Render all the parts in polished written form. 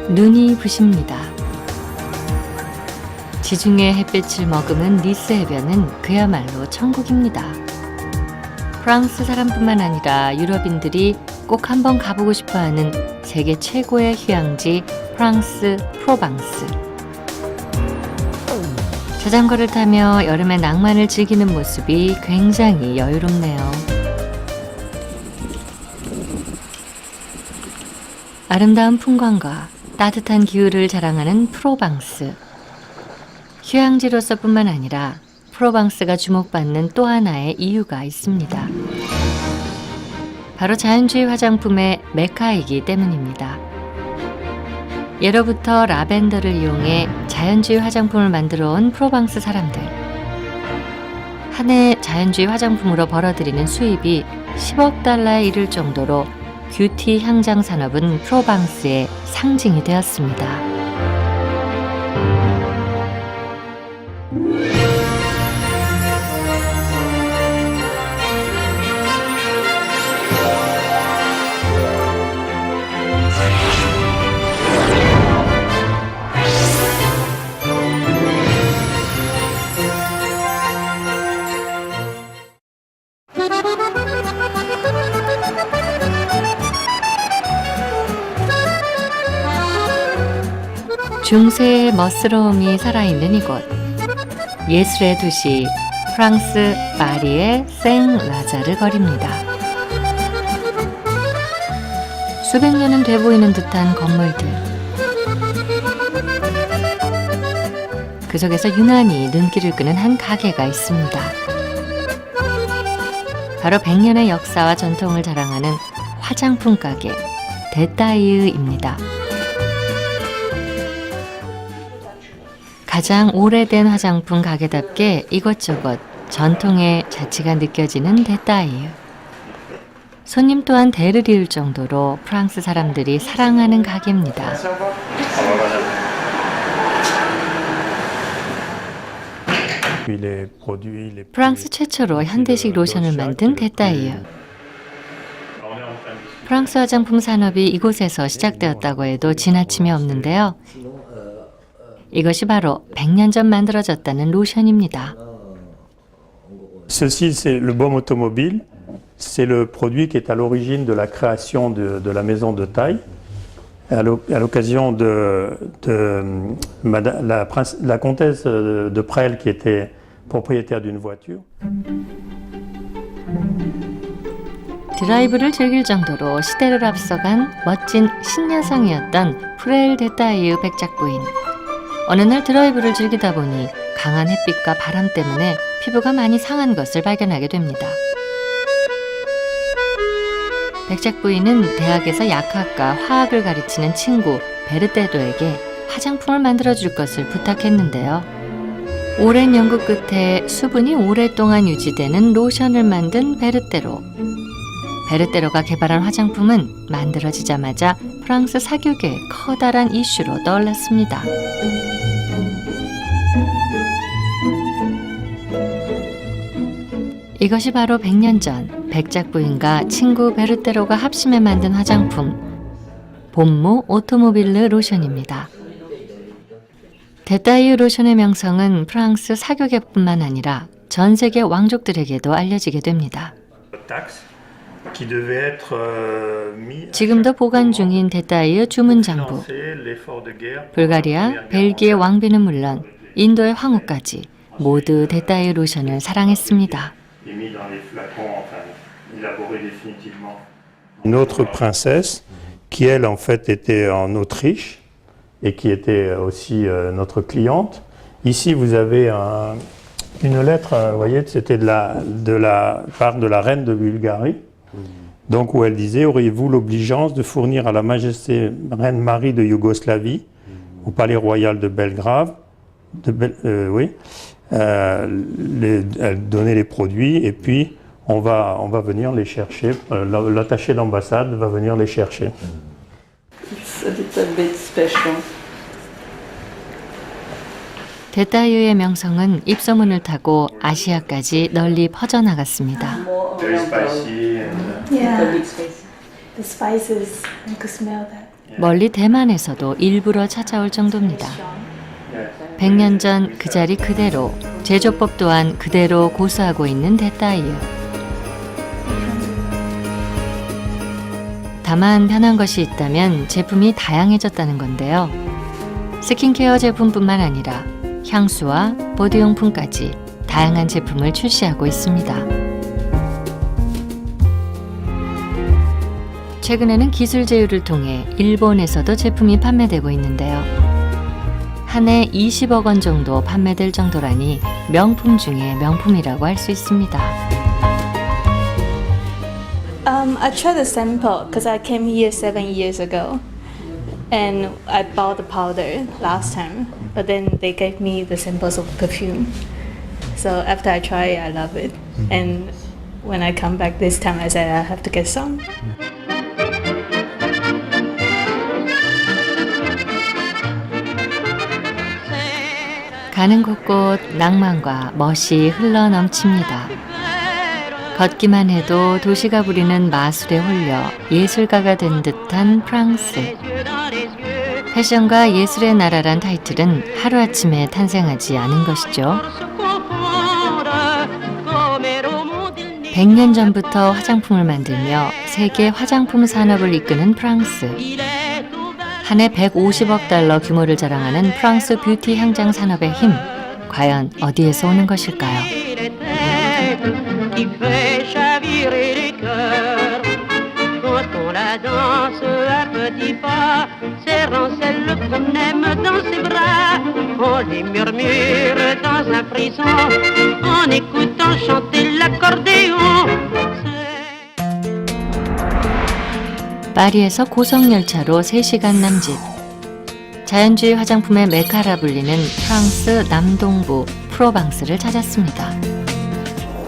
눈이 부십니다. 지중해 햇빛을 머금은 니스 해변은 그야말로 천국입니다. 프랑스 사람뿐만 아니라 유럽인들이 꼭 한번 가보고 싶어하는 세계 최고의 휴양지 프랑스 프로방스. 자전거를 타며 여름의 낭만을 즐기는 모습이 굉장히 여유롭네요. 아름다운 풍광과 따뜻한 기후를 자랑하는 프로방스. 휴양지로서뿐만 아니라 프로방스가 주목받는 또 하나의 이유가 있습니다. 바로 자연주의 화장품의 메카이기 때문입니다. 예로부터 라벤더를 이용해 자연주의 화장품을 만들어 온 프로방스 사람들. 한 해 자연주의 화장품으로 벌어들이는 수입이 10억 달러에 이를 정도로 뷰티 향장 산업은 프로방스의 상징이 되었습니다. 중세의 멋스러움이 살아있는 이곳. 예술의 도시 프랑스 파리의 생 라자르 거리입니다. 수백 년은 돼 보이는 듯한 건물들. 그 속에서 유난히 눈길을 끄는 한 가게가 있습니다. 바로 100년의 역사와 전통을 자랑하는 화장품 가게 데타이유입니다. 가장 오래된 화장품 가게답게 이것저것 전통의 자취가 느껴지는 데타이유. 손님 또한 대를 이을 정도로 프랑스 사람들이 사랑하는 가게입니다. 프랑스 최초로 현대식 로션을 만든 데타이유. 프랑스 화장품 산업이 이곳에서 시작되었다고 해도 지나침이 없는데요. 이것이 바로 100년 전 만들어졌다는 로션입니다. Ceci, c'est le baume automobile. C'est le produit qui est à l'origine de la création de la maison de taille. À l'occasion de la comtesse de Presles qui était propriétaire d'une voiture. 드라이브를 즐길 정도로 시대를 앞서간 멋진 신여성이었던 프렐 데타이유 백작 부인. 어느 날 드라이브를 즐기다 보니 강한 햇빛과 바람 때문에 피부가 많이 상한 것을 발견하게 됩니다. 백작 부인은 대학에서 약학과 화학을 가르치는 친구 베르테로에게 화장품을 만들어줄 것을 부탁했는데요. 오랜 연구 끝에 수분이 오랫동안 유지되는 로션을 만든 베르테로. 베르테로가 개발한 화장품은 만들어지자마자 프랑스 사교계의 커다란 이슈로 떠올랐습니다. 이것이 바로 100년 전 백작 부인과 친구 베르테로가 합심해 만든 화장품 봄모 오토모빌르 로션입니다. 데타이유 로션의 명성은 프랑스 사교계뿐만 아니라 전 세계 왕족들에게도 알려지게 됩니다. 지금도 보관 중인 데타이유 주문장부. 불가리아, 벨기에 왕비는 물론 인도의 황후까지 모두 데타이유 로션을 사랑했습니다. Une autre princesse qui elle en fait était en Autriche et qui était aussi notre cliente. Ici vous avez une lettre, vous voyez, c'était de la part de la reine de Bulgarie. Donc où elle disait, auriez-vous l'obligeance de fournir à la majesté reine Marie de Yougoslavie, au palais royal de Belgrade, elle donnait les produits et puis on va venir les chercher, l'attaché d'ambassade va venir les chercher. It's a little bit special. 데타이유의 명성은 입소문을 타고 아시아까지 널리 퍼져나갔습니다. More Very oriental. spicy and A Yeah, bit spicy. the spices, you could smell that. 멀리 대만에서도 일부러 찾아올 정도입니다. 100년 전 그 자리 그대로, 제조법 또한 그대로 고수하고 있는 데따이유. 다만 변한 것이 있다면 제품이 다양해졌다는 건데요. 스킨케어 제품뿐만 아니라 향수와 보드용품까지 다양한 제품을 출시하고 있습니다. 최근에는 기술 제휴를 통해 일본에서도 제품이 판매되고 있는데요. 한 해 20억 원 정도 판매될 정도라니 명품 중에 명품이라고 할 수 있습니다. I tried the sample because I came here 7 years ago and I bought the powder last time, but then they gave me the samples of perfume. So after I try it, I love it. And when I come back this time, I said I have to get some. 가는 곳곳 낭만과 멋이 흘러넘칩니다. 걷기만 해도 도시가 부리는 마술에 홀려 예술가가 된 듯한 프랑스. 패션과 예술의 나라란 타이틀은 하루아침에 탄생하지 않은 것이죠. 100년 전부터 화장품을 만들며 세계 화장품 산업을 이끄는 프랑스. 한 해 150억 달러 규모를 자랑하는 프랑스 뷰티 향장 산업의 힘, 과연 어디에서 오는 것일까요? 파리에서 고속열차로 3시간 남짓. 자연주의 화장품의 메카라 불리는 프랑스 남동부 프로방스를 찾았습니다.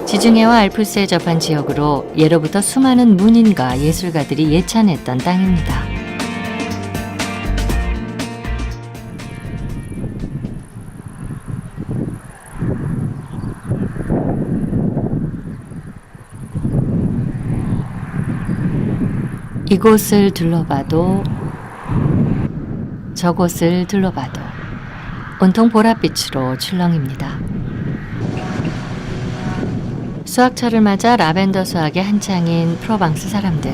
지중해와 알프스에 접한 지역으로 예로부터 수많은 문인과 예술가들이 예찬했던 땅입니다. 이곳을 둘러봐도 저곳을 둘러봐도 온통 보랏빛으로 출렁입니다. 수확철을 맞아 라벤더 수확의 한창인 프로방스 사람들.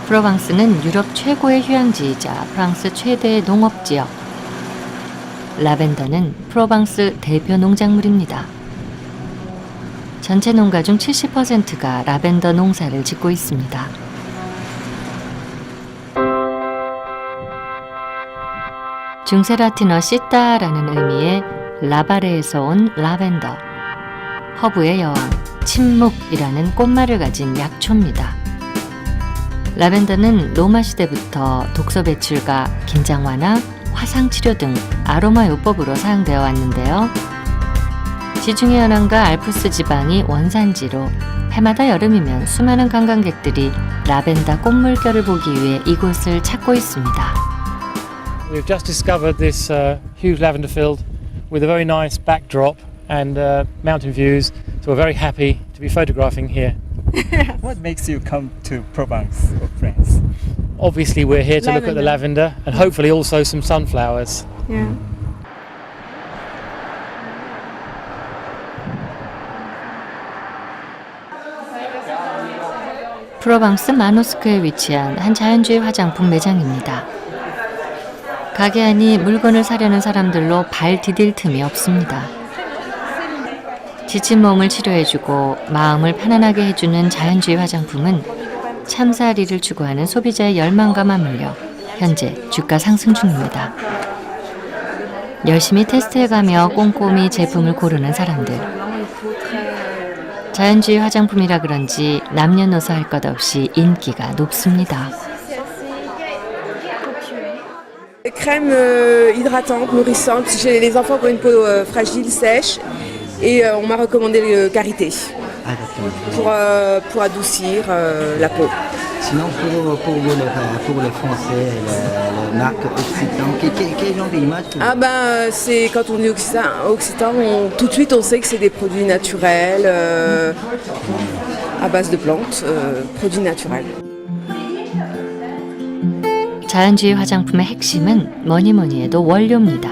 프로방스는 유럽 최고의 휴양지이자 프랑스 최대의 농업지역. 라벤더는 프로방스 대표 농작물입니다. 전체 농가 중 70%가 라벤더 농사를 짓고 있습니다. 중세 라틴어 시따라는 의미의 라바레에서 온 라벤더, 허브의 여왕, 침묵이라는 꽃말을 가진 약초입니다. 라벤더는 로마 시대부터 독소 배출과 긴장 완화, 화상 치료 등 아로마 요법으로 사용되어 왔는데요. 지중해 연안과 알프스 지방이 원산지로 해마다 여름이면 수많은 관광객들이 라벤더 꽃물결을 보기 위해 이곳을 찾고 있습니다. We've just discovered this huge lavender field with a very nice backdrop and mountain views, so we're very happy to be photographing here. What makes you come to Provence or France? Obviously we're here to look at the lavender and hopefully also some sunflowers. Yeah. 프로방스 마노스크에 위치한 한 자연주의 화장품 매장입니다. 가게 안이 물건을 사려는 사람들로 발 디딜 틈이 없습니다. 지친 몸을 치료해주고 마음을 편안하게 해주는 자연주의 화장품은 참사리를 추구하는 소비자의 열망과 맞물려 현재 주가 상승 중입니다. 열심히 테스트해가며 꼼꼼히 제품을 고르는 사람들. 자연주의 화장품이라 그런지 남녀노소 할 것 없이 인기가 높습니다. Crème hydratante, nourrissante. Chez les enfants qui ont une peau fragile, sèche. Et on m'a recommandé le Karité pour adoucir la peau. Sinon, pour les Français, la marque Occitan, quel genre d'image? Ah ben, c'est quand on dit Occitan, tout de suite on sait que c'est des produits naturels, à base de plantes, produits naturels. 자연주의 화장품의 핵심은 뭐니 해도 원료입니다.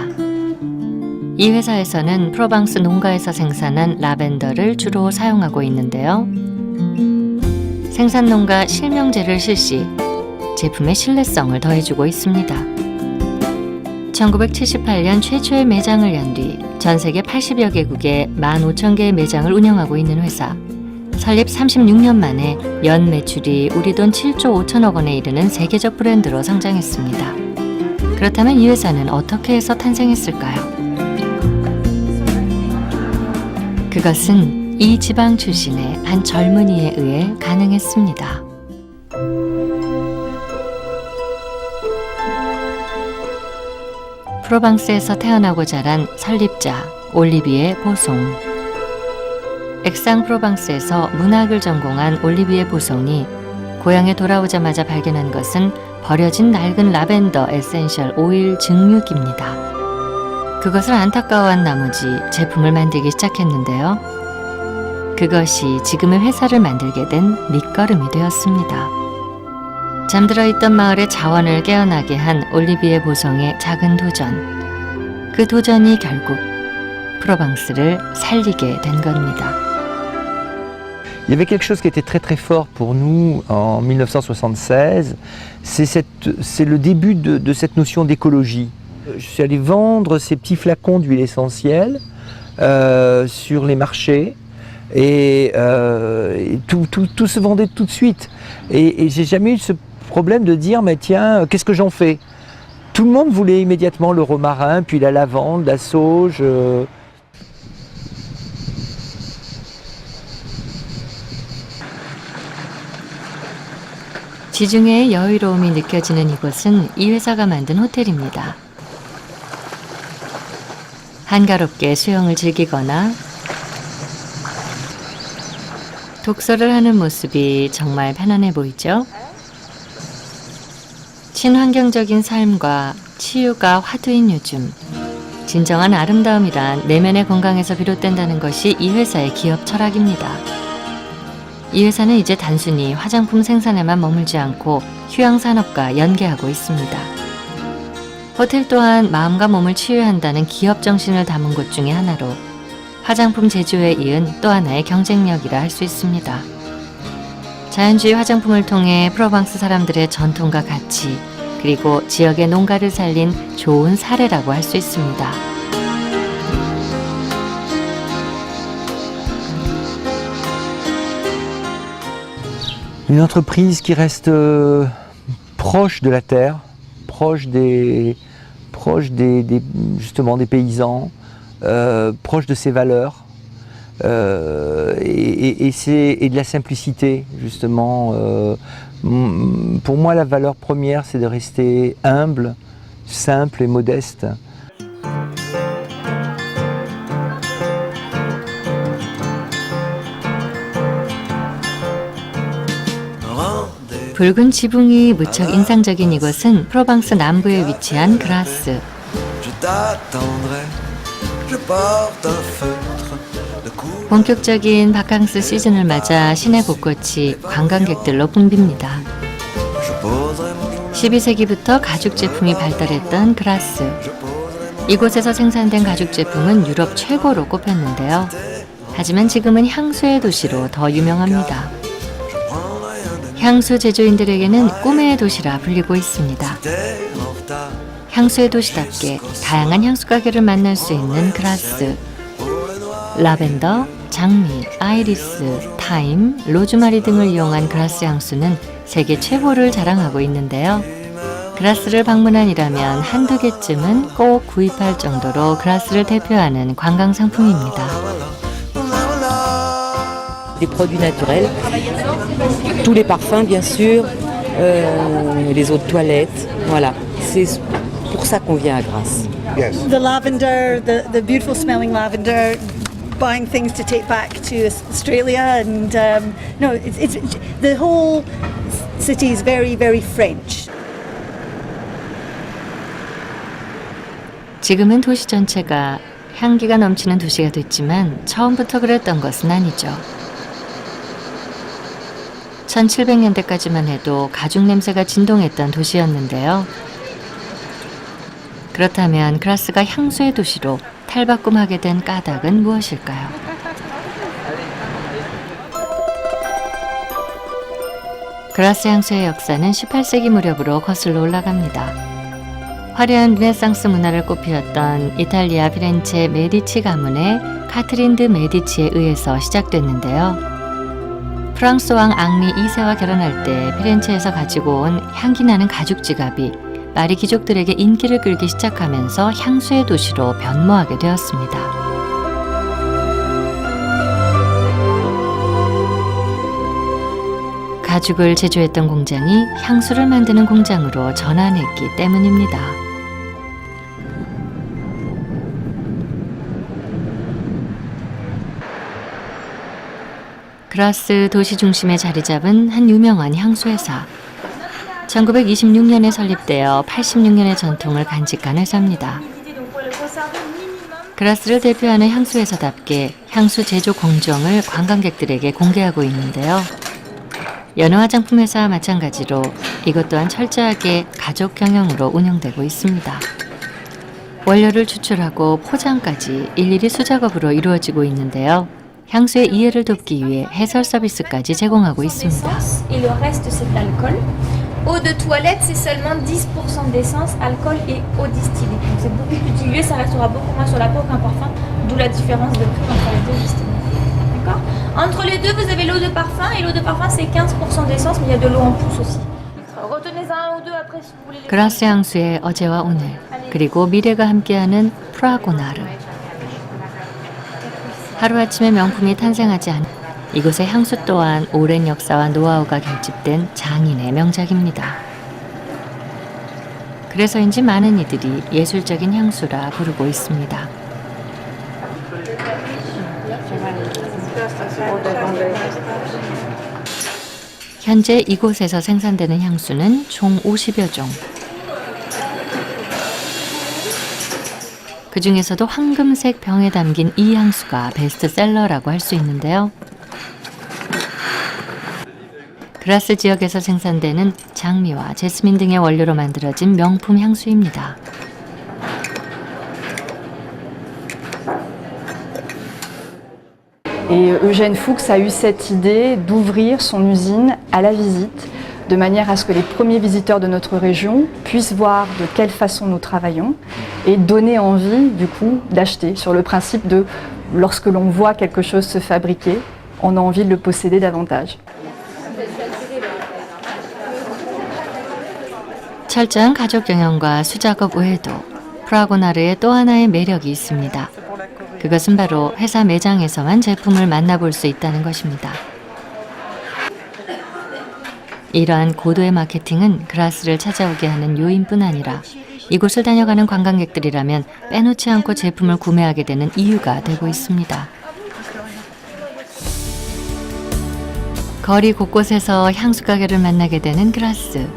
이 회사에서는 프로방스 농가에서 생산한 라벤더를 주로 사용하고 있는데요. 생산 농가 실명제를 실시, 제품의 신뢰성을 더해주고 있습니다. 1978년 최초의 매장을 연 뒤 전 세계 80여 개국에 15,000개의 매장을 운영하고 있는 회사. 설립 36년 만에 연 매출이 우리 돈 7조 5천억 원에 이르는 세계적 브랜드로 성장했습니다. 그렇다면 이 회사는 어떻게 해서 탄생했을까요? 그것은 이 지방 출신의 한 젊은이에 의해 가능했습니다. 프로방스에서 태어나고 자란 설립자 올리비에 보송. 액상-프로방스에서 문학을 전공한 올리비에 보송이 고향에 돌아오자마자 발견한 것은 버려진 낡은 라벤더 에센셜 오일 증류기입니다. 그것을 안타까워한 나머지 제품을 만들기 시작했는데요. 그것이 지금의 회사를 만들게 된 밑거름이 되었습니다. 잠들어 있던 마을의 자원을 깨어나게 한 올리비에 보송의 작은 도전. 그 도전이 결국 프로방스를 살리게 된 겁니다. Il y avait quelque chose qui était très fort pour nous en 1976, c'est le début de cette notion d'écologie. Je suis allé vendre ces petits flacons d'huile essentielle sur les marchés et tout se vendait tout de suite. Et j'ai jamais eu ce problème de dire mais tiens, qu'est-ce que j'en fais? Tout le monde voulait immédiatement le romarin, puis la lavande, la sauge. 지중해의 여유로움이 느껴지는 이곳은 이 회사가 만든 호텔입니다. 한가롭게 수영을 즐기거나 독서를 하는 모습이 정말 편안해 보이죠? 친환경적인 삶과 치유가 화두인 요즘, 진정한 아름다움이란 내면의 건강에서 비롯된다는 것이 이 회사의 기업 철학입니다. 이 회사는 이제 단순히 화장품 생산에만 머물지 않고 휴양산업과 연계하고 있습니다. 호텔 또한 마음과 몸을 치유한다는 기업 정신을 담은 곳 중에 하나로 화장품 제조에 이은 또 하나의 경쟁력이라 할 수 있습니다. 자연주의 화장품을 통해 프로방스 사람들의 전통과 가치, 그리고 지역의 농가를 살린 좋은 사례라고 할 수 있습니다. Une entreprise qui reste proche de la terre, proche justement des paysans, proche de ses valeurs et de la simplicité justement. Pour moi, la valeur première, c'est de rester humble, simple et modeste. 붉은 지붕이 무척 인상적인 이곳은 프로방스 남부에 위치한 그라스. 본격적인 바캉스 시즌을 맞아 시내 곳곳이 관광객들로 붐빕니다. 12세기부터 가죽 제품이 발달했던 그라스. 이곳에서 생산된 가죽 제품은 유럽 최고로 꼽혔는데요. 하지만 지금은 향수의 도시로 더 유명합니다. 향수 제조인들에게는 꿈의 도시라 불리고 있습니다. 향수의 도시답게 다양한 향수 가게를 만날 수 있는 그라스. 라벤더, 장미, 아이리스, 타임, 로즈마리 등을 이용한 그라스 향수는 세계 최고를 자랑하고 있는데요. 그라스를 방문한이라면 한두 개쯤은 꼭 구입할 정도로 그라스를 대표하는 관광 상품입니다. Des produits naturels, tous les parfums bien sûr, les eaux de toilette, voilà. C'est pour ça qu'on vient à Grasse. Yes. The lavender, the beautiful smelling lavender, buying things to take back to Australia, and no, it's the whole city is very, very French. 지금은 도시 전체가 향기가 넘치는 도시가 됐지만 처음부터 그랬던 것은 아니죠. 1700년대까지만 해도 가죽 냄새가 진동했던 도시였는데요. 그렇다면 그라스가 향수의 도시로 탈바꿈하게 된 까닭은 무엇일까요? 그라스 향수의 역사는 18세기 무렵으로 거슬러 올라갑니다. 화려한 르네상스 문화를 꽃피웠던 이탈리아 피렌체 메디치 가문의 카트린 드 메디치에 의해서 시작됐는데요. 프랑스 왕 앙리 2세와 결혼할 때 피렌체에서 가지고 온 향기나는 가죽 지갑이 파리 귀족들에게 인기를 끌기 시작하면서 향수의 도시로 변모하게 되었습니다. 가죽을 제조했던 공장이 향수를 만드는 공장으로 전환했기 때문입니다. 그라스 도시 중심에 자리 잡은 한 유명한 향수회사. 1926년에 설립되어 86년의 전통을 간직한 회사입니다. 그라스를 대표하는 향수회사답게 향수 제조 공정을 관광객들에게 공개하고 있는데요. 여느 화장품 회사와 마찬가지로 이것 또한 철저하게 가족 경영으로 운영되고 있습니다. 원료를 추출하고 포장까지 일일이 수작업으로 이루어지고 있는데요. 향수의 이해를 돕기 위해 해설 서비스까지 제공하고 있습니다. Eau de toilette, c'est seulement 10% d'essence, alcool et eau distillée. Donc c'est beaucoup plus dilué, ça restera beaucoup moins sur la peau qu'un parfum, d'où la différence de prix entre les deux distillés. D'accord ? Entre les deux, vous avez l'eau de parfum, et l'eau de parfum c'est 15% d'essence, mais il y a de l'eau en pousse aussi. Retenez un ou deux après si vous voulez. 그라스 향수의 어제와 오늘, 그리고 미래가 함께하는 프라고나르. 하루아침에 명품이 탄생하지 않은 이곳의 향수 또한 오랜 역사와 노하우가 결집된 장인의 명작입니다. 그래서인지 많은 이들이 예술적인 향수라 부르고 있습니다. 현재 이곳에서 생산되는 향수는 총 50여 종. 그 중에서도 황금색 병에 담긴 이 향수가 베스트셀러라고 할 수 있는데요. 그라스 지역에서 생산되는 장미와 제스민 등의 원료로 만들어진 명품 향수입니다. Et Eugène Fuchs a eu cette idée d'ouvrir son usine à la visite, de manière à ce que les premiers visiteurs de notre région puissent voir de quelle façon nous travaillons et donner envie, du coup, d'acheter, sur le principe de, lorsque l'on voit quelque chose se fabriquer, on a envie de le posséder davantage. 철저한 가족 경영과 수작업 외에도 프라고나르의 또 하나의 매력이 있습니다. 그것은 바로 회사 매장에서만 제품을 만나볼 수 있다는 것입니다. 이러한 고도의 마케팅은 그라스를 찾아오게 하는 요인뿐 아니라 이곳을 다녀가는 관광객들이라면 빼놓지 않고 제품을 구매하게 되는 이유가 되고 있습니다. 거리 곳곳에서 향수 가게를 만나게 되는 그라스.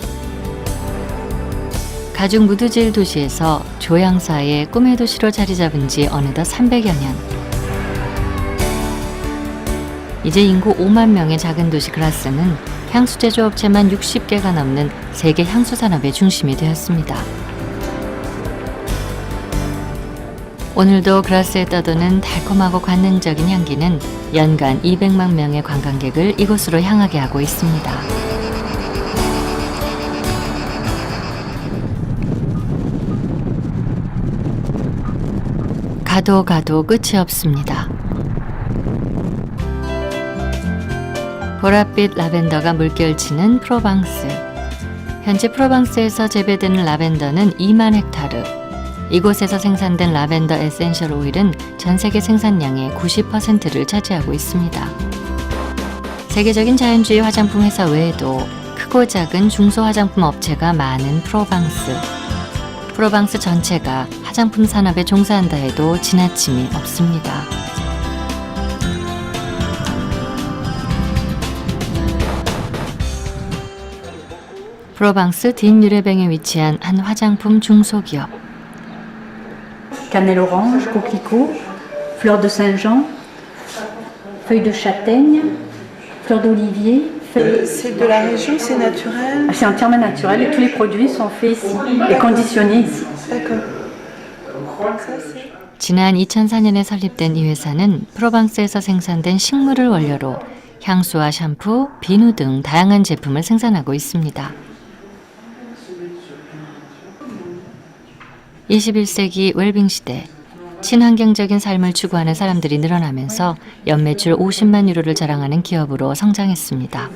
가죽 무드질 도시에서 조향사의 꿈의 도시로 자리 잡은 지 어느덧 300여 년. 이제 인구 5만 명의 작은 도시 그라스는 향수 제조업체만 60개가 넘는 세계 향수 산업의 중심이 되었습니다. 오늘도 그라스에 떠도는 달콤하고 관능적인 향기는 연간 200만 명의 관광객을 이곳으로 향하게 하고 있습니다. 가도 가도 끝이 없습니다. 보랏빛 라벤더가 물결치는 프로방스. 현재 프로방스에서 재배되는 라벤더는 2만 헥타르. 이곳에서 생산된 라벤더 에센셜 오일은 전 세계 생산량의 90%를 차지하고 있습니다. 세계적인 자연주의 화장품 회사 외에도 크고 작은 중소 화장품 업체가 많은 프로방스. 프로방스 전체가 화장품 산업에 종사한다 해도 지나침이 없습니다. 프로방스 딘유레뱅에 위치한 한 화장품 중소기업. Cannelle orange, coquelicot, fleur de Saint-Jean, feuilles de châtaigne, fleur d'olivier, C'est de la région, c'est naturel. C'est entièrement naturel et tous les produits sont faits ici et conditionnés ici. D'accord. 지난 2004년에 설립된 이 회사는 프로방스에서 생산된 식물을 원료로 향수와 샴푸, 비누 등 다양한 제품을 생산하고 있습니다. 21세기 웰빙 시대, 친환경적인 삶을 추구하는 사람들이 늘어나면서 연매출 50만 유로를 자랑하는 기업으로 성장했습니다.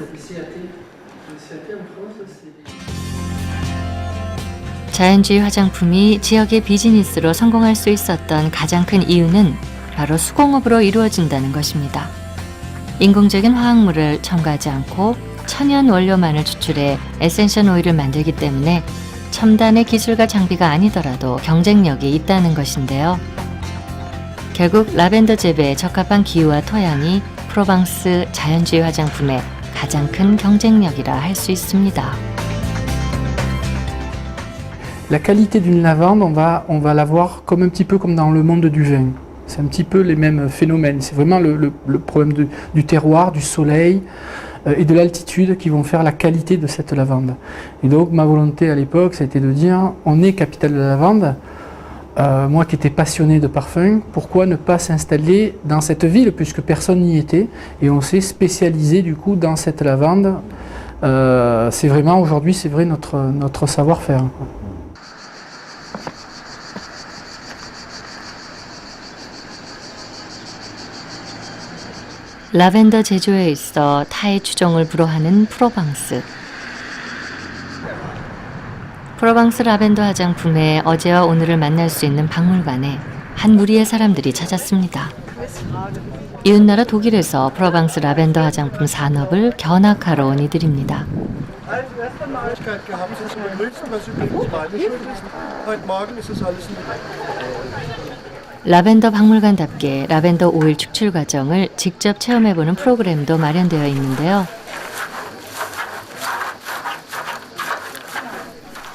자연주의 화장품이 지역의 비즈니스로 성공할 수 있었던 가장 큰 이유는 바로 수공업으로 이루어진다는 것입니다. 인공적인 화학물을 첨가하지 않고 천연 원료만을 추출해 에센셜 오일을 만들기 때문에 첨단의 기술과 장비가 아니더라도 경쟁력이 있다는 것인데요. 결국 라벤더 재배에 적합한 기후와 토양이 프로방스 자연주의 화장품의 가장 큰 경쟁력이라 할 수 있습니다. La qualité d'une lavande, on va la voir comme un petit peu comme dans le monde du vin. C'est un petit peu les mêmes phénomènes. C'est vraiment le problème du terroir, du soleil et de l'altitude qui vont faire la qualité de cette lavande. Et donc ma volonté à l'époque, c'était de dire, on est capitale de la lavande. Moi qui étais passionné de parfum, pourquoi ne pas s'installer dans cette ville puisque personne n'y était, et on s'est spécialisé du coup dans cette lavande. C'est vraiment aujourd'hui, c'est vrai notre savoir-faire. 라벤더 제조에 있어 타의 추종을 불허하는 프로방스. 프로방스 라벤더 화장품의 어제와 오늘을 만날 수 있는 박물관에 한 무리의 사람들이 찾았습니다. 이웃나라 독일에서 프로방스 라벤더 화장품 산업을 견학하러 온 이들입니다. 라벤더 박물관답게 라벤더 오일 축출 과정을 직접 체험해보는 프로그램도 마련되어 있는데요.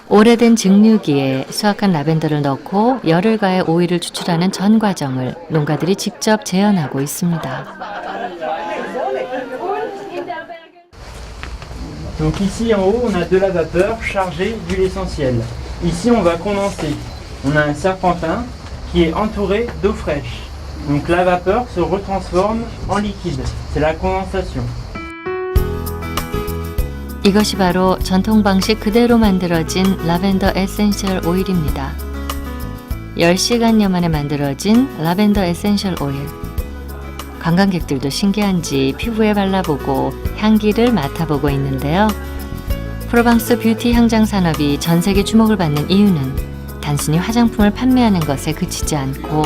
오래된 증류기에 수확한 라벤더를 넣고 열을 가해 오일을 추출하는 전 과정을 농가들이 직접 재현하고 있습니다. Donc ici en haut, on a de la vapeur chargée d'huile essentielle. Ici, on va condenser. On a un serpentin qui est entouré d'eau fraîche. Donc la vapeur se retransforme en liquide. C'est la condensation. 이것이 바로 전통 방식 그대로 만들어진 라벤더 에센셜 오일입니다. 10시간여 만에 만들어진 라벤더 에센셜 오일. 관광객들도 신기한지 피부에 발라보고 향기를 맡아보고 있는데요. 프로방스 뷰티 향장 산업이 전 세계 주목을 받는 이유는 단순히 화장품을 판매하는 것에 그치지 않고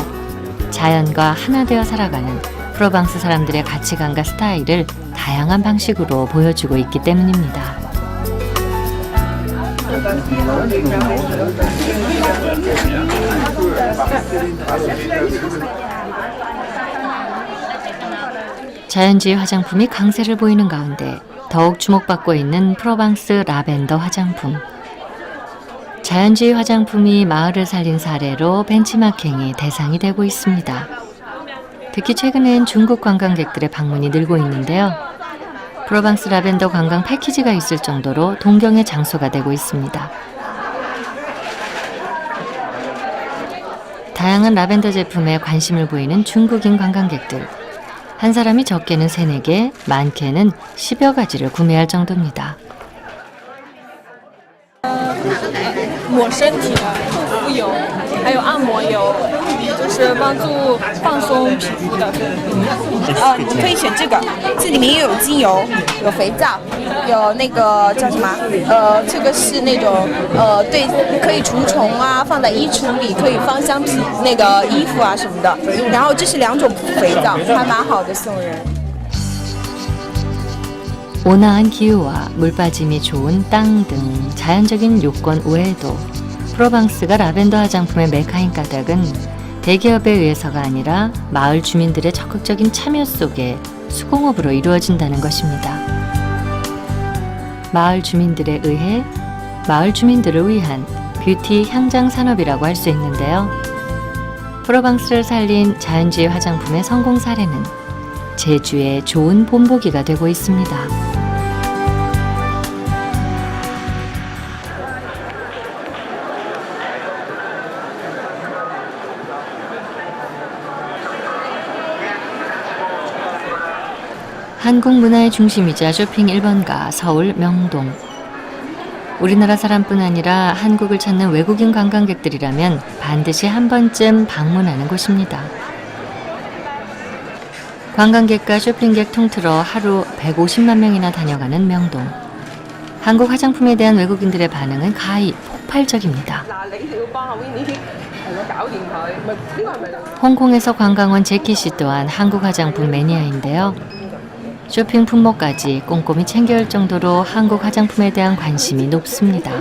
자연과 하나 되어 살아가는 프로방스 사람들의 가치관과 스타일을 다양한 방식으로 보여주고 있기 때문입니다. 자연주의 화장품이 강세를 보이는 가운데 더욱 주목받고 있는 프로방스 라벤더 화장품. 자연주의 화장품이 마을을 살린 사례로 벤치마킹이 대상이 되고 있습니다. 특히 최근엔 중국 관광객들의 방문이 늘고 있는데요. 프로방스 라벤더 관광 패키지가 있을 정도로 동경의 장소가 되고 있습니다. 다양한 라벤더 제품에 관심을 보이는 중국인 관광객들. 한 사람이 적게는 3-4개, 많게는 10여 가지를 구매할 정도입니다. 抹身体的护肤油，还有按摩油，就是帮助放松皮肤的。你可以选这个，这里面又有精油，有肥皂，有那个叫什么？这个是那种对，可以除虫啊，放在衣橱里可以芳香那个衣服啊什么的。然后这是2种肥皂，还蛮好的送人。 온화한 기후와 물빠짐이 좋은 땅 등 자연적인 요건 외에도 프로방스가 라벤더 화장품의 메카인 까닭은 대기업에 의해서가 아니라 마을 주민들의 적극적인 참여 속에 수공업으로 이루어진다는 것입니다. 마을 주민들에 의해 마을 주민들을 위한 뷰티 향장 산업이라고 할 수 있는데요. 프로방스를 살린 자연주의 화장품의 성공 사례는 제주의 좋은 본보기가 되고 있습니다. 한국 문화의 중심이자 쇼핑 1번가 서울 명동. 우리나라 사람뿐 아니라 한국을 찾는 외국인 관광객들이라면 반드시 한 번쯤 방문하는 곳입니다. 관광객과 쇼핑객 통틀어 하루 150만 명이나 다녀가는 명동. 한국 화장품에 대한 외국인들의 반응은 가히 폭발적입니다. 홍콩에서 관광 온 제키 씨 또한 한국 화장품 매니아인데요. 쇼핑 품목까지 꼼꼼히 챙겨올 정도로 한국 화장품에 대한 관심이 높습니다.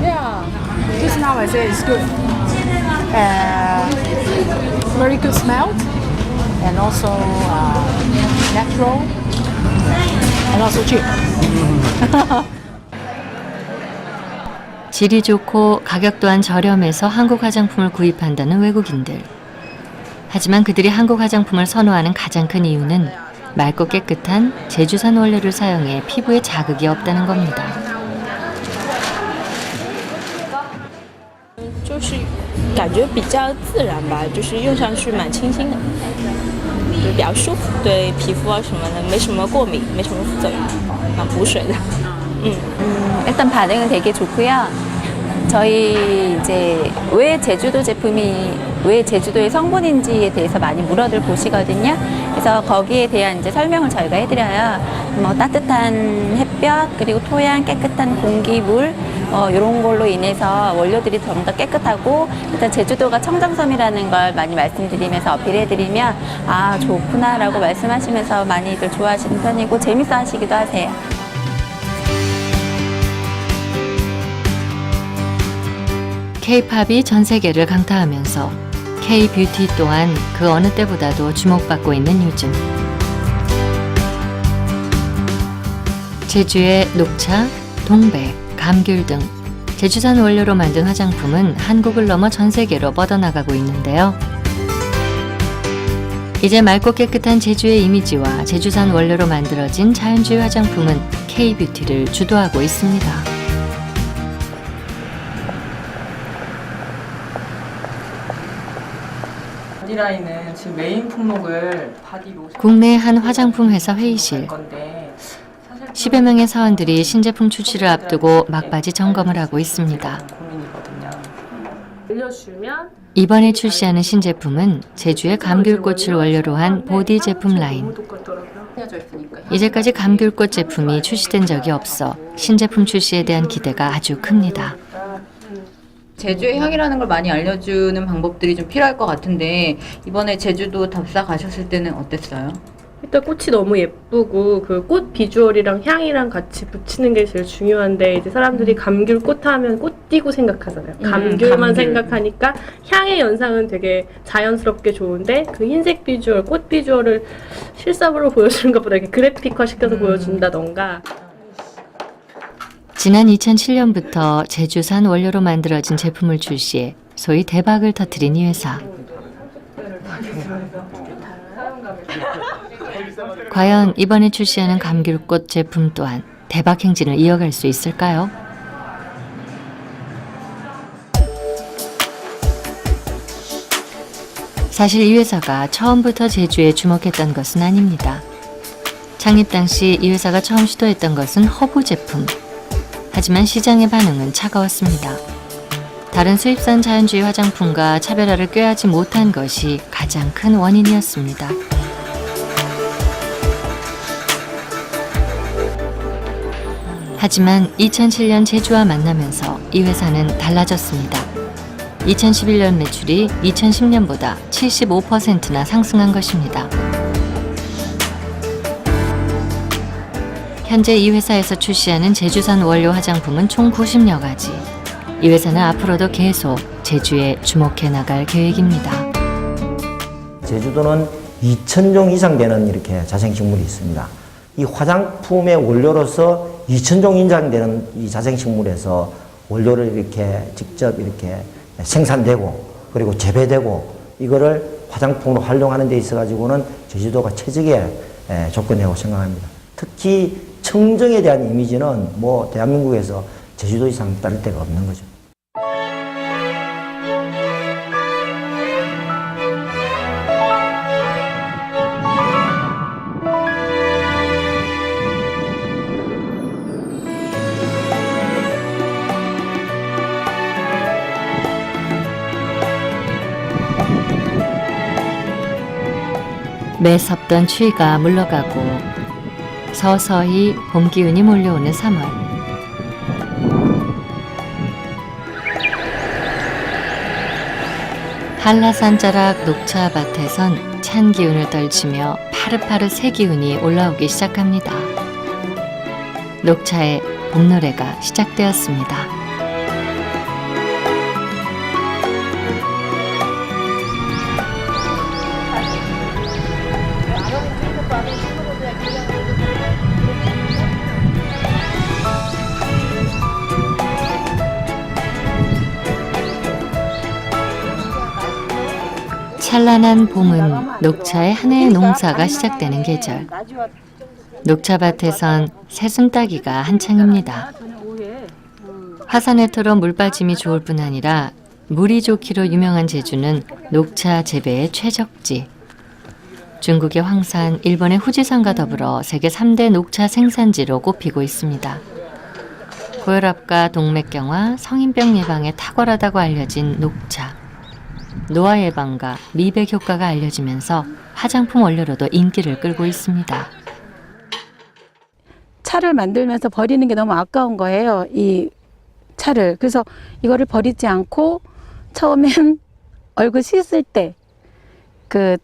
Yeah, just now I say it's good. Very good smell, and also natural, and also cheap. 질이 좋고 가격 또한 저렴해서 한국 화장품을 구입한다는 외국인들. 하지만 그들이 한국 화장품을 선호하는 가장 큰 이유는 맑고 깨끗한 제주산 원료를 사용해 피부에 자극이 없다는 겁니다. 就是感觉比较自然吧，就是用上去蛮清新的，就比较舒服，对皮肤啊什么的没什么过敏，没什么副作用，蛮补水的。 일단 반응은 되게 좋고요. 저희 이제 왜 제주도 제품이 왜 제주도의 성분인지에 대해서 많이 물어들 보시거든요. 그래서 거기에 대한 이제 설명을 저희가 해드려요. 뭐 따뜻한 햇볕 그리고 토양, 깨끗한 공기, 물 이런 걸로 인해서 원료들이 좀 더 깨끗하고 일단 제주도가 청정섬이라는 걸 많이 말씀드리면서 어필해드리면 아 좋구나라고 말씀하시면서 많이들 좋아하시는 편이고 재밌어하시기도 하세요. K-팝이 전 세계를 강타하면서 K-뷰티 또한 그 어느 때보다도 주목받고 있는 요즘. 제주의 녹차, 동백, 감귤 등 제주산 원료로 만든 화장품은 한국을 넘어 전 세계로 뻗어나가고 있는데요. 이제 맑고 깨끗한 제주의 이미지와 제주산 원료로 만들어진 자연주의 화장품은 K-뷰티를 주도하고 있습니다. 바디라인은 지금 메인 품목을 바디로 국내 한 화장품 회사 회의실. 10여 명의 사원들이 신제품 출시를 앞두고 막바지 점검을 하고 있습니다. 이번에 출시하는 신제품은 제주의 감귤꽃을 원료로 한 보디 제품 라인. 이제까지 감귤꽃 제품이 출시된 적이 없어 신제품 출시에 대한 기대가 아주 큽니다. 제주의 향이라는 걸 많이 알려주는 방법들이 좀 필요할 것 같은데 이번에 제주도 답사 가셨을 때는 어땠어요? 일단 꽃이 너무 예쁘고 그 꽃 비주얼이랑 향이랑 같이 붙이는 게 제일 중요한데 이제 사람들이 감귤꽃 하면 꽃띠고 생각하잖아요. 감귤만 감귤. 생각하니까 향의 연상은 되게 자연스럽게 좋은데 그 흰색 비주얼, 꽃 비주얼을 실사부로 보여주는 것보다 이렇게 그래픽화 시켜서 보여준다던가. 지난 2007년부터 제주산 원료로 만들어진 제품을 출시해 소위 대박을 터뜨린 이 회사. 과연 이번에 출시하는 감귤꽃 제품 또한 대박 행진을 이어갈 수 있을까요? 사실 이 회사가 처음부터 제주에 주목했던 것은 아닙니다. 창립 당시 이 회사가 처음 시도했던 것은 허브 제품. 하지만 시장의 반응은 차가웠습니다. 다른 수입산 자연주의 화장품과 차별화를 꾀하지 못한 것이 가장 큰 원인이었습니다. 하지만 2007년 제주와 만나면서 이 회사는 달라졌습니다. 2011년 매출이 2010년보다 75%나 상승한 것입니다. 현재 이 회사에서 출시하는 제주산 원료 화장품은 총 90여 가지. 이 회사는 앞으로도 계속 제주에 주목해 나갈 계획입니다. 제주도는 2,000종 이상 되는 이렇게 자생식물이 있습니다. 이 화장품의 원료로서 2,000종 인장되는 이 자생식물에서 원료를 이렇게 직접 이렇게 생산되고 그리고 재배되고 이거를 화장품으로 활용하는 데 있어 가지고는 제주도가 최적의 조건이라고 생각합니다. 특히 청정에 대한 이미지는 뭐 대한민국에서 제주도 이상 따를 데가 없는 거죠. 매섭던 추위가 물러가고 서서히 봄 기운이 몰려오는 3월. 한라산 자락 녹차밭에선 찬 기운을 떨치며 파릇파릇 새 기운이 올라오기 시작합니다. 녹차의 봄노래가 시작되었습니다. 찬란한 봄은 녹차의 한 해의 농사가 시작되는 계절. 녹차밭에선 새순따기가 한창입니다. 화산에 털어 물 빠짐이 좋을 뿐 아니라 물이 좋기로 유명한 제주는 녹차 재배의 최적지. 중국의 황산, 일본의 후지산과 더불어 세계 3대 녹차 생산지로 꼽히고 있습니다. 고혈압과 동맥경화, 성인병 예방에 탁월하다고 알려진 녹차. 노화 예방과 미백 효과가 알려지면서 화장품 원료로도 인기를 끌고 있습니다. 차를 만들면서 버리는 게 너무 아까운 거예요. 이 차를. 그래서 이거를 버리지 않고 처음엔 얼굴 씻을 때 그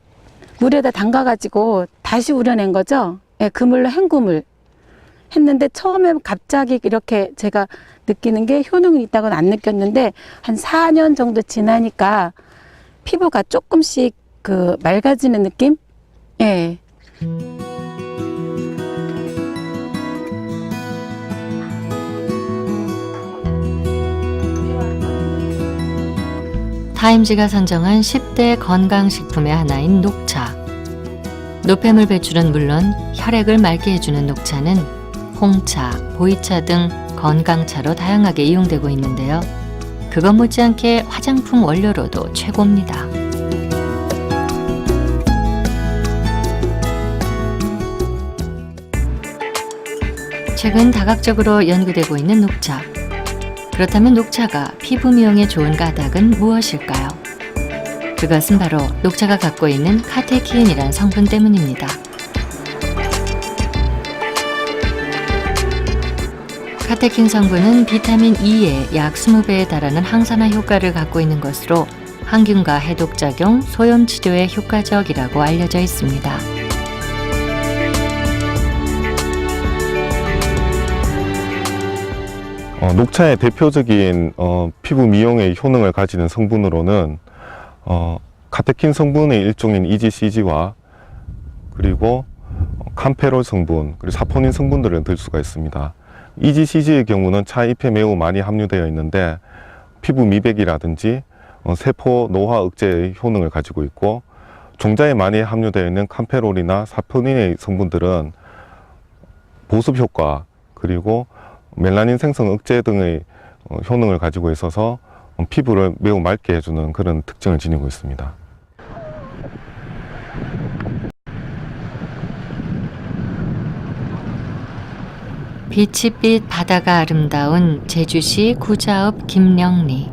물에다 담가가지고 다시 우려낸 거죠. 예, 그물로 헹굼을 했는데 처음에 갑자기 이렇게 제가 느끼는 게 효능이 있다고는 안 느꼈는데 한 4년 정도 지나니까 피부가 조금씩 그 맑아지는 느낌? 예. 타임지가 선정한 10대 건강식품의 하나인 녹차. 노폐물 배출은 물론 혈액을 맑게 해주는 녹차는 홍차, 보이차 등 건강차로 다양하게 이용되고 있는데요. 그것 못지않게 화장품 원료로도 최고입니다. 최근 다각적으로 연구되고 있는 녹차. 그렇다면 녹차가 피부 미용에 좋은 까닭은 무엇일까요? 그것은 바로 녹차가 갖고 있는 카테킨이란 성분 때문입니다. 카테킨 성분은 비타민 E의 약 20배에 달하는 항산화 효과를 갖고 있는 것으로 항균과 해독작용, 소염 치료에 효과적이라고 알려져 있습니다. 녹차의 대표적인 피부 미용의 효능을 가지는 성분으로는 카테킨 성분의 일종인 EGCG와 그리고 캄페롤 성분, 그리고 사포닌 성분들을 들 수가 있습니다. EGCG의 경우는 차 잎에 매우 많이 함유되어 있는데 피부 미백이라든지 세포 노화 억제의 효능을 가지고 있고, 종자에 많이 함유되어 있는 캄페롤이나 사포닌의 성분들은 보습 효과 그리고 멜라닌 생성 억제 등의 효능을 가지고 있어서 피부를 매우 맑게 해주는 그런 특징을 지니고 있습니다. 빛이 바다가 아름다운 제주시 구자읍 김령리.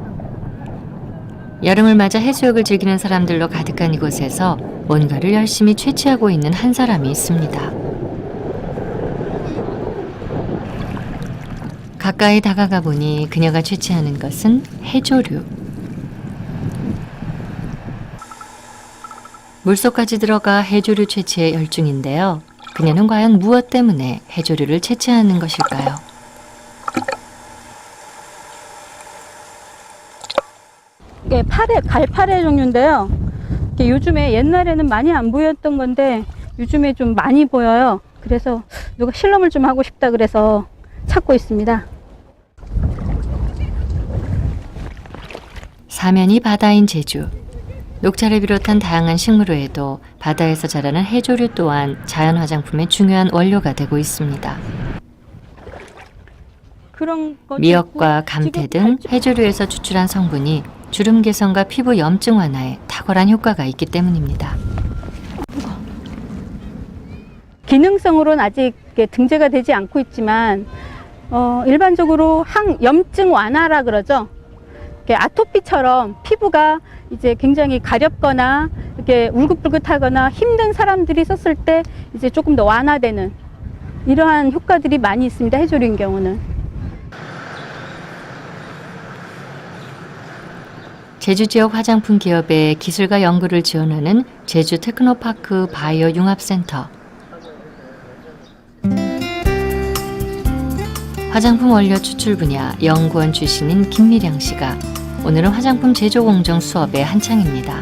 여름을 맞아 해수욕을 즐기는 사람들로 가득한 이곳에서 뭔가를 열심히 채취하고 있는 한 사람이 있습니다. 가까이 다가가 보니 그녀가 채취하는 것은 해조류. 물속까지 들어가 해조류 채취에 열중인데요. 그녀는 과연 무엇 때문에 해조류를 채취하는 것일까요? 이게 갈파래 종류인데요. 이게 요즘에 옛날에는 많이 안 보였던 건데 요즘에 좀 많이 보여요. 그래서 누가 실험을 좀 하고 싶다 그래서 찾고 있습니다. 사면이 바다인 제주. 녹차를 비롯한 다양한 식물외에도 바다에서 자라는 해조류 또한 자연 화장품의 중요한 원료가 되고 있습니다. 미역과 감태 등 해조류에서 추출한 성분이 주름 개선과 피부 염증 완화에 탁월한 효과가 있기 때문입니다. 기능성으로는 아직 등재가 되지 않고 있지만 일반적으로 항염증 완화라 그러죠. 이렇게 아토피처럼 피부가 이제 굉장히 가렵거나 이렇게 울긋불긋하거나 힘든 사람들이 썼을 때 이제 조금 더 완화되는 이러한 효과들이 많이 있습니다. 해조류인 경우는. 제주 지역 화장품 기업의 기술과 연구를 지원하는 제주 테크노파크 바이오 융합센터. 화장품 원료 추출 분야 연구원 출신인 김미량 씨가 오늘은 화장품 제조 공정 수업에 한창입니다.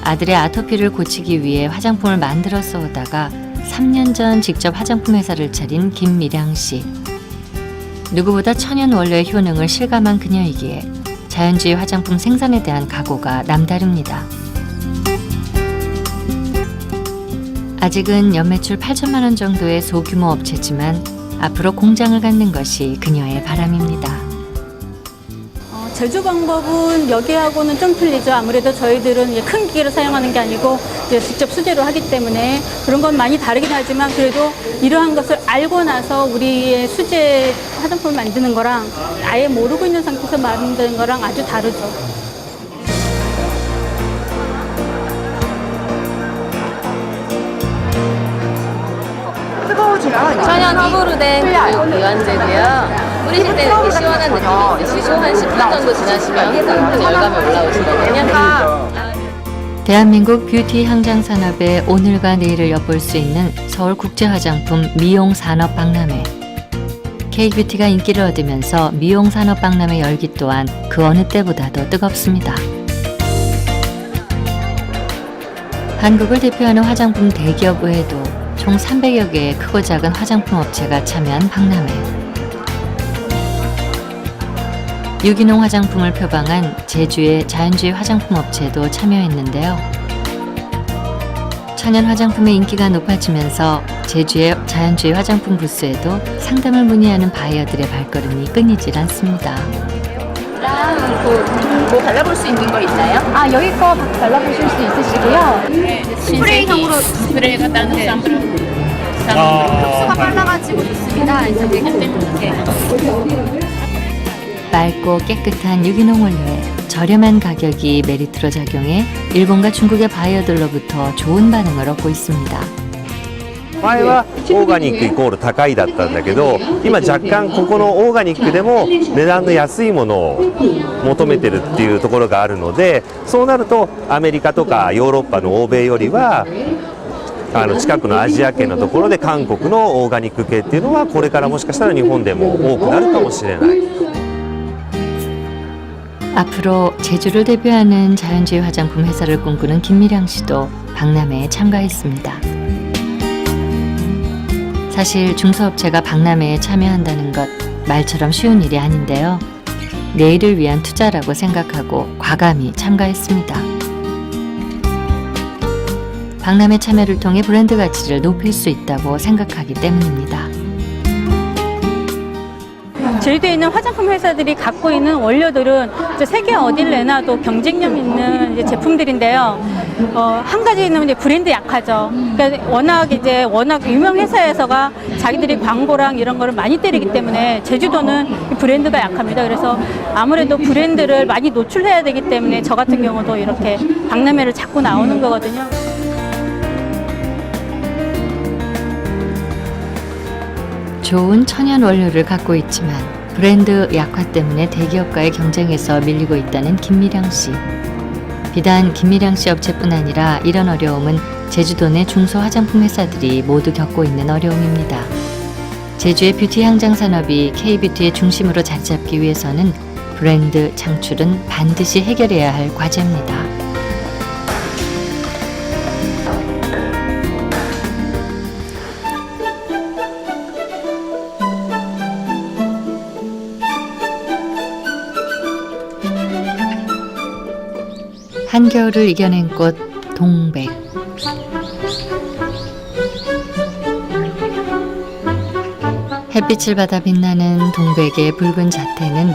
아들의 아토피를 고치기 위해 화장품을 만들어서 오다가 3년 전 직접 화장품 회사를 차린 김미량 씨. 누구보다 천연 원료의 효능을 실감한 그녀이기에 자연주의 화장품 생산에 대한 각오가 남다릅니다. 아직은 연매출 8천만 원 정도의 소규모 업체지만 앞으로 공장을 갖는 것이 그녀의 바람입니다. 제조 방법은 여기하고는 좀 틀리죠. 아무래도 저희들은 큰 기계를 사용하는 게 아니고 이제 직접 수제로 하기 때문에 그런 건 많이 다르긴 하지만 그래도 이러한 것을 알고 나서 우리의 수제 화장품을 만드는 거랑 아예 모르고 있는 상태에서 만드는 거랑 아주 다르죠. 천연 허브로 된 기관제고요. 뿌리실 때 이렇게 시원한 느낌이 있으시고 한 10분 정도 지나시면 끈끈 열감이 올라오시거든요. 대한민국 뷰티 향장 산업의 오늘과 내일을 엿볼 수 있는 서울 국제화장품 미용산업박람회. K뷰티가 인기를 얻으면서 미용산업박람회 열기 또한 그 어느 때보다도 뜨겁습니다. 한국을 대표하는 화장품 대기업 외에도 총 300여 개의 크고 작은 화장품 업체가 참여한 박람회. 유기농 화장품을 표방한 제주의 자연주의 화장품 업체도 참여했는데요. 천연 화장품의 인기가 높아지면서 제주의 자연주의 화장품 부스에도 상담을 문의하는 바이어들의 발걸음이 끊이질 않습니다. 뭐 발라볼 수 있는 거 있나요? 아, 여기 거 발라보실 수 있으시고요. 네, 스프레이형으로 스프레이가 나는 샴푸. 흡수가 빨라가지고 좋습니다. 맑고 깨끗한 유기농 원료에 저렴한 가격이 메리트로 작용해 일본과 중국의 바이어들로부터 좋은 반응을 얻고 있습니다. 前はオーガニックイコール高いだったんだけど、今若干ここのオーガニックでも値段の安いものを求めてるっていうところがあるので、そうなるとアメリカとかヨーロッパの欧米よりは近くのアジア圏のところで韓国のオーガニック系っていうのはこれからもしかしたら日本でも多くなるかもしれない。 앞으로 제주를 대표하는 자연주의 화장품 회사를 꿈꾸는 김미량 씨도 박람회에 참가했습니다. 사실 중소업체가 박람회에 참여한다는 것 말처럼 쉬운 일이 아닌데요. 내일을 위한 투자라고 생각하고 과감히 참가했습니다. 박람회 참여를 통해 브랜드 가치를 높일 수 있다고 생각하기 때문입니다. 제주도에 있는 화장품 회사들이 갖고 있는 원료들은 이제 세계 어딜 내놔도 경쟁력 있는 이제 제품들인데요. 한 가지 있는 이제 브랜드 약화죠. 그러니까 워낙 유명 회사에서가 자기들이 광고랑 이런 거를 많이 때리기 때문에 제주도는 브랜드가 약합니다. 그래서 아무래도 브랜드를 많이 노출해야 되기 때문에 저 같은 경우도 이렇게 박람회를 자꾸 나오는 거거든요. 좋은 천연 원료를 갖고 있지만 브랜드 약화 때문에 대기업과의 경쟁에서 밀리고 있다는 김미량 씨. 비단 김미량 씨 업체뿐 아니라 이런 어려움은 제주도 내 중소 화장품 회사들이 모두 겪고 있는 어려움입니다. 제주의 뷰티 향장 산업이 K뷰티의 중심으로 자리 잡기 위해서는 브랜드 창출은 반드시 해결해야 할 과제입니다. 한겨울을 이겨낸 꽃 동백. 햇빛을 받아 빛나는 동백의 붉은 자태는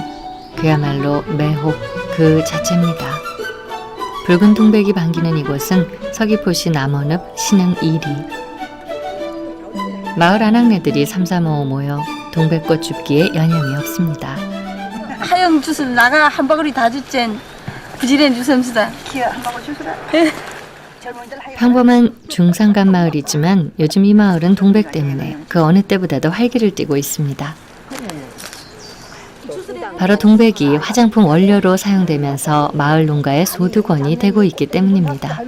그야말로 매혹 그 자체입니다. 붉은 동백이 반기는 이곳은 서귀포시 남원읍 신흥 1리. 마을 아낙네들이 삼삼오오 모여 동백꽃 줍기에 여념이 없습니다. 하얀 화장품 주스 나가 한 바구니 다 줬젠. 부지런 주섬시다. 기어 한 바구니 주스라. 평범한 중산간 마을이지만 요즘 이 마을은 동백 때문에 그 어느 때보다도 활기를 띠고 있습니다. 바로 동백이 화장품 원료로 사용되면서 마을 농가의 소득원이 되고 있기 때문입니다.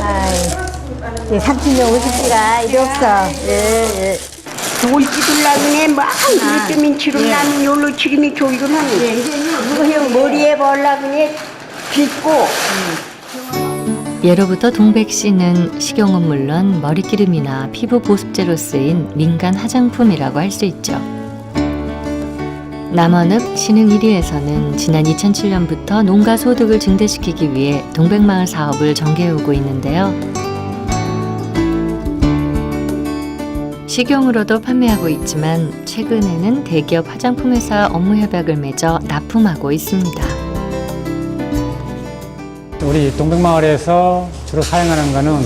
아이, 삼촌이 오고 싶지가 이리 없어. 예. 돌기둘라그네 막 이렇게 지금 나는 요로 지금이 조이고 하는 그거 머리에 벌라그네 빗고. 예로부터 동백씨는 식용은 물론 머리기름이나 피부 보습제로 쓰인 민간 화장품이라고 할 수 있죠. 남원읍 신흥 1위에서는 지난 2007년부터 농가 소득을 증대시키기 위해 동백마을 사업을 전개해오고 있는데요. 식용으로도 판매하고 있지만 최근에는 대기업 화장품 회사 업무 협약을 맺어 납품하고 있습니다. 우리 동백마을에서 주로 사용하는 것은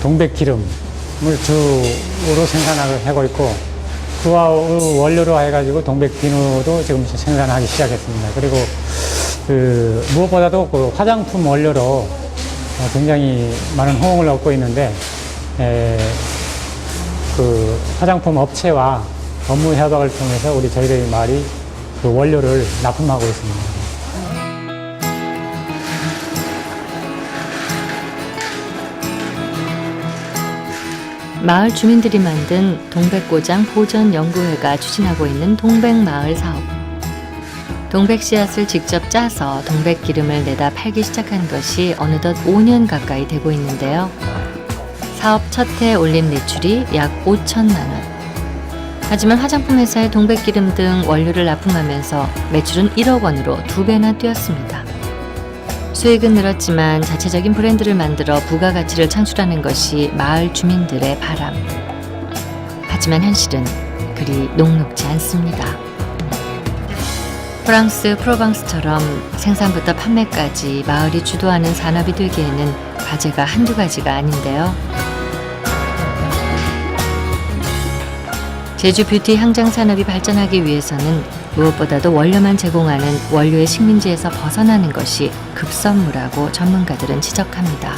동백기름을 주로 생산하고 있고 그와 원료로 해가지고 동백비누도 지금 생산하기 시작했습니다. 그리고 무엇보다도 그 화장품 원료로 굉장히 많은 호응을 얻고 있는데 그 화장품 업체와 업무 협약을 통해서 저희들 마을이 그 원료를 납품하고 있습니다. 마을 주민들이 만든 동백고장 보전연구회가 추진하고 있는 동백마을 사업. 동백 씨앗을 직접 짜서 동백기름을 내다 팔기 시작한 것이 어느덧 5년 가까이 되고 있는데요. 사업 첫 해 올린 매출이 약 5천만 원. 하지만 화장품 회사의 동백기름 등 원료를 납품하면서 매출은 1억 원으로 2배나 뛰었습니다. 수익은 늘었지만 자체적인 브랜드를 만들어 부가가치를 창출하는 것이 마을 주민들의 바람. 하지만 현실은 그리 녹록지 않습니다. 프랑스 프로방스처럼 생산부터 판매까지 마을이 주도하는 산업이 되기에는 과제가 한두 가지가 아닌데요. 제주 뷰티 향장 산업이 발전하기 위해서는 무엇보다도 원료만 제공하는 원료의 식민지에서 벗어나는 것이 급선무라고 전문가들은 지적합니다.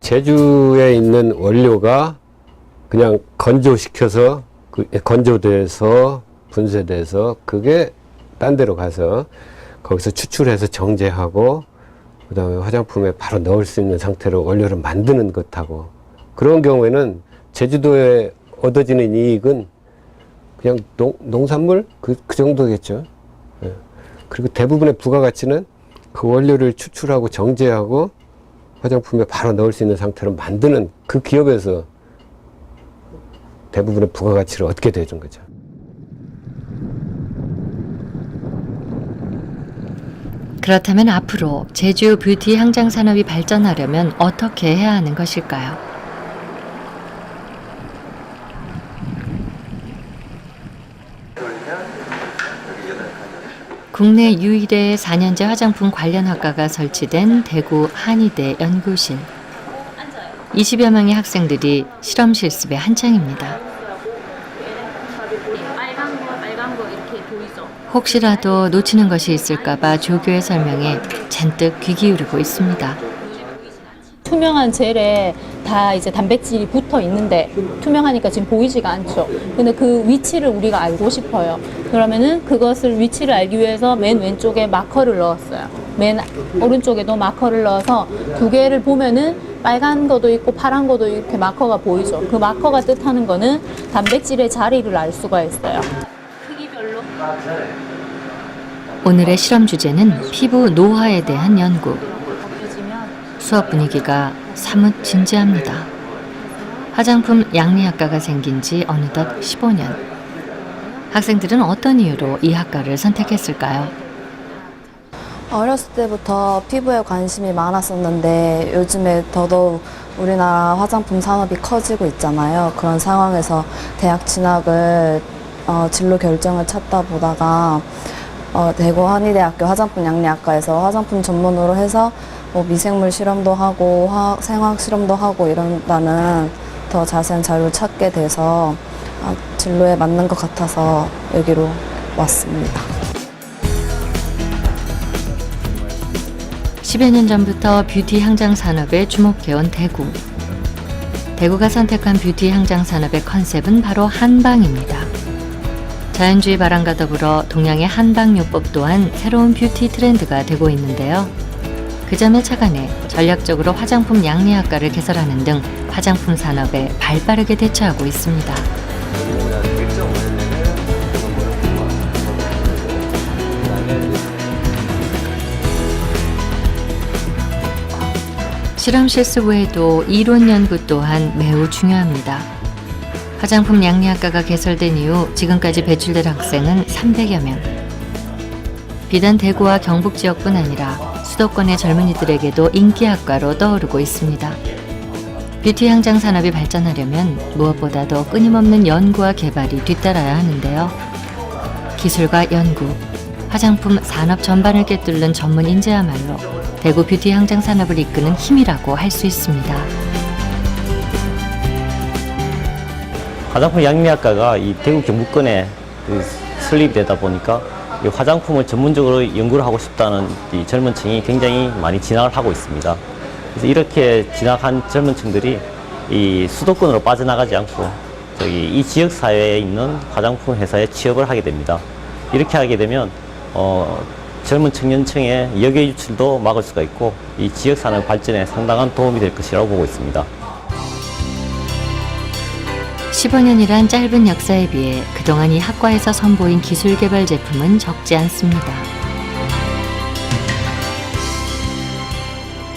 제주에 있는 원료가 그냥 건조시켜서 건조돼서 분쇄돼서 그게 딴 데로 가서 거기서 추출해서 정제하고 그다음에 화장품에 바로 넣을 수 있는 상태로 원료를 만드는 것하고 그런 경우에는 제주도에 얻어지는 이익은 그냥 농산물 그 정도겠죠. 예. 그리고 대부분의 부가가치는 그 원료를 추출하고 정제하고 화장품에 바로 넣을 수 있는 상태로 만드는 그 기업에서 대부분의 부가가치를 얻게 되는 거죠. 그렇다면 앞으로 제주 뷰티 향장 산업이 발전하려면 어떻게 해야 하는 것일까요? 국내 유일의 4년제 화장품 관련 학과가 설치된 대구 한의대 연구실. 20여 명의 학생들이 실험 실습에 한창입니다. 혹시라도 놓치는 것이 있을까봐 조교의 설명에 잔뜩 귀 기울이고 있습니다. 투명한 젤에 다 이제 단백질이 붙어 있는데 투명하니까 지금 보이지가 않죠. 근데 그 위치를 우리가 알고 싶어요. 그러면은 그것을 위치를 알기 위해서 맨 왼쪽에 마커를 넣었어요. 맨 오른쪽에도 마커를 넣어서 두 개를 보면은 빨간 것도 있고 파란 것도 이렇게 마커가 보이죠. 그 마커가 뜻하는 거는 단백질의 자리를 알 수가 있어요. 크기별로. 오늘의 실험 주제는 피부 노화에 대한 연구. 수업 분위기가 사뭇 진지합니다. 화장품 양리학과가 생긴 지 어느덧 15년. 학생들은 어떤 이유로 이 학과를 선택했을까요? 어렸을 때부터 피부에 관심이 많았었는데 요즘에 더더욱 우리나라 화장품 산업이 커지고 있잖아요. 그런 상황에서 대학 진학을 진로 결정을 찾다 보다가 대구 한의대학교 화장품 양리학과에서 화장품 전문으로 해서 뭐 미생물 실험도 하고 생화학 실험도 하고 이런다는 더 자세한 자료를 찾게 돼서 진로에 맞는 것 같아서 여기로 왔습니다. 10여 년 전부터 뷰티 향장 산업에 주목해온 대구. 대구가 선택한 뷰티 향장 산업의 컨셉은 바로 한방입니다. 자연주의 발안과 더불어 동양의 한방요법 또한 새로운 뷰티 트렌드가 되고 있는데요. 그 점에 착안해 전략적으로 화장품 양리학과를 개설하는 등 화장품 산업에 발빠르게 대처하고 있습니다. 실험 실습 외에도 이론 연구 또한 매우 중요합니다. 화장품 양리학과가 개설된 이후 지금까지 배출될 학생은 300여 명. 비단 대구와 경북 지역뿐 아니라 수도권의 젊은이들에게도 인기 학과로 떠오르고 있습니다. 뷰티 향장 산업이 발전하려면 무엇보다도 끊임없는 연구와 개발이 뒤따라야 하는데요. 기술과 연구, 화장품 산업 전반을 꿰뚫는 전문 인재야말로 대구 뷰티 향장 산업을 이끄는 힘이라고 할 수 있습니다. 화장품 양리학과가 이 대구 경북권에 설립되다 보니까 이 화장품을 전문적으로 연구를 하고 싶다는 이 젊은 층이 굉장히 많이 진학을 하고 있습니다. 그래서 이렇게 진학한 젊은 층들이 이 수도권으로 빠져나가지 않고 이 지역 사회에 있는 화장품 회사에 취업을 하게 됩니다. 이렇게 하게 되면 젊은 청년층의 역외 유출도 막을 수가 있고 이 지역 산업 발전에 상당한 도움이 될 것이라고 보고 있습니다. 15년이란 짧은 역사에 비해 그동안 이 학과에서 선보인 기술 개발 제품은 적지 않습니다.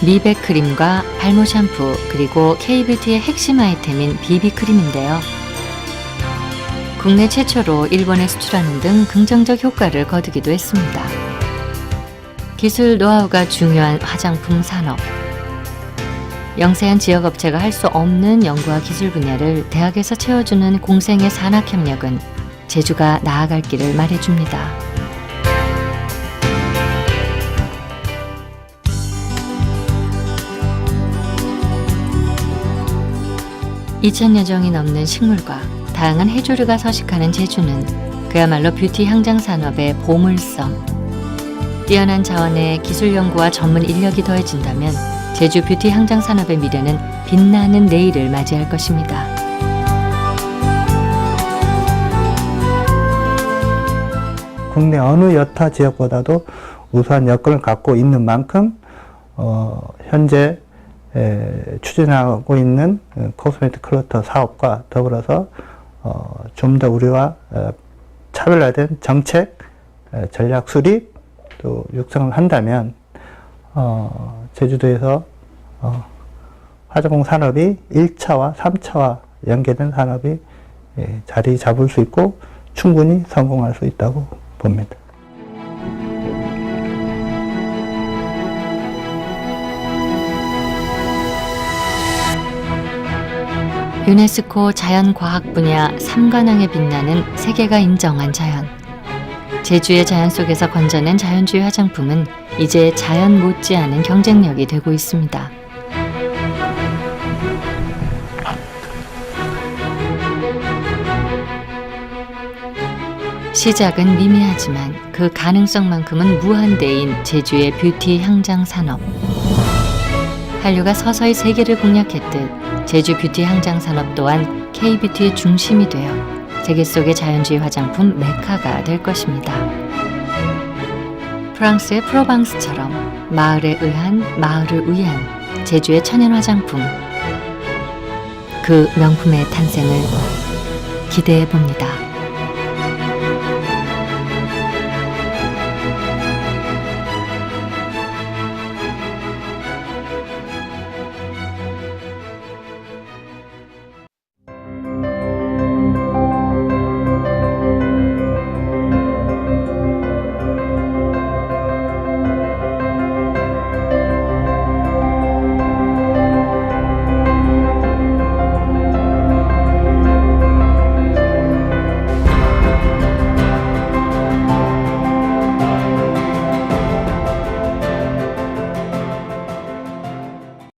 미백 크림과 발모 샴푸 그리고 K뷰티의 핵심 아이템인 비비크림인데요. 국내 최초로 일본에 수출하는 등 긍정적 효과를 거두기도 했습니다. 기술 노하우가 중요한 화장품 산업. 영세한 지역 업체가 할 수 없는 연구와 기술 분야를 대학에서 채워주는 공생의 산학 협력은 제주가 나아갈 길을 말해줍니다. (2000여 종이 넘는 식물과 다양한 해조류가 서식하는 제주는 그야말로 뷰티 향장 산업의 보물섬. 뛰어난 자원의 기술 연구와 전문 인력이 더해진다면 제주 뷰티 향장 산업의 미래는 빛나는 내일을 맞이할 것입니다. 국내 어느 여타 지역보다도 우수한 여건을 갖고 있는 만큼 현재 추진하고 있는 코스메틱 클러스터 사업과 더불어서 좀 더 우리와 차별화된 정책, 전략 수립 또 육성을 한다면 제주도에서 화장품 산업이 1차와 3차와 연계된 산업이 자리 잡을 수 있고 충분히 성공할 수 있다고 봅니다. 유네스코 자연과학 분야 3관왕에 빛나는 세계가 인정한 자연. 제주의 자연 속에서 건져낸 자연주의 화장품은 이제 자연 못지않은 경쟁력이 되고 있습니다. 시작은 미미하지만 그 가능성만큼은 무한대인 제주의 뷰티 향장 산업. 한류가 서서히 세계를 공략했듯 제주 뷰티 향장 산업 또한 K뷰티의 중심이 되어 세계 속의 자연주의 화장품 메카가 될 것입니다. 프랑스의 프로방스처럼 마을에 의한 마을을 위한 제주의 천연 화장품. 그 명품의 탄생을 기대해 봅니다.